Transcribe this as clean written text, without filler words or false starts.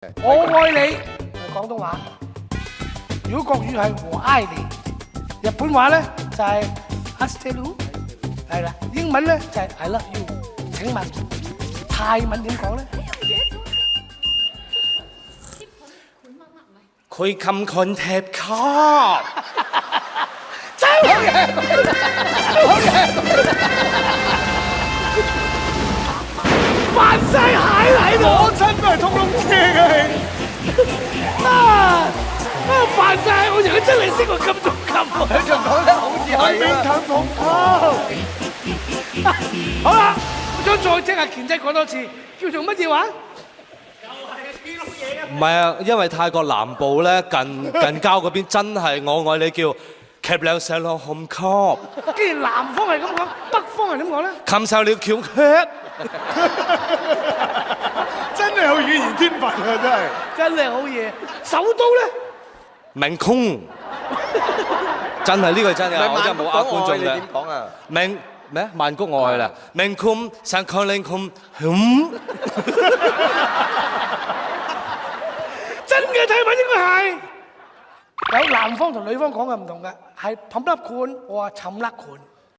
我愛你係廣東話，如果國語係我愛你，日本話咧就係 hasta lu， 係啦，英文咧就係 I love you。請問泰文點講咧？佢冚คนเทปคอบ真好嘢，好嘢！扮晒蟹喺度，我真係通窿車嘅扮晒，我以為佢真係識個金同金，佢仲講得好似係冰糖同級。好啦，我想再聽阿健仔講多次，叫做乜嘢話？唔係啊，因為泰國南部咧近郊嗰邊真係我愛你叫 Cap 兩石落紅 cop。既然南方係咁講，北方係點講咧？冚手了橋 cap。真係有語言天分啊！真係好嘢。首都咧？明空。真係呢個真㗎，我真係冇呃觀眾嘅。點講啊？明咩？曼谷愛啦，明空上抗令空真嘅泰文應該係有南方同女方講嘅唔同嘅，係冚粒罐，我話冚粒罐。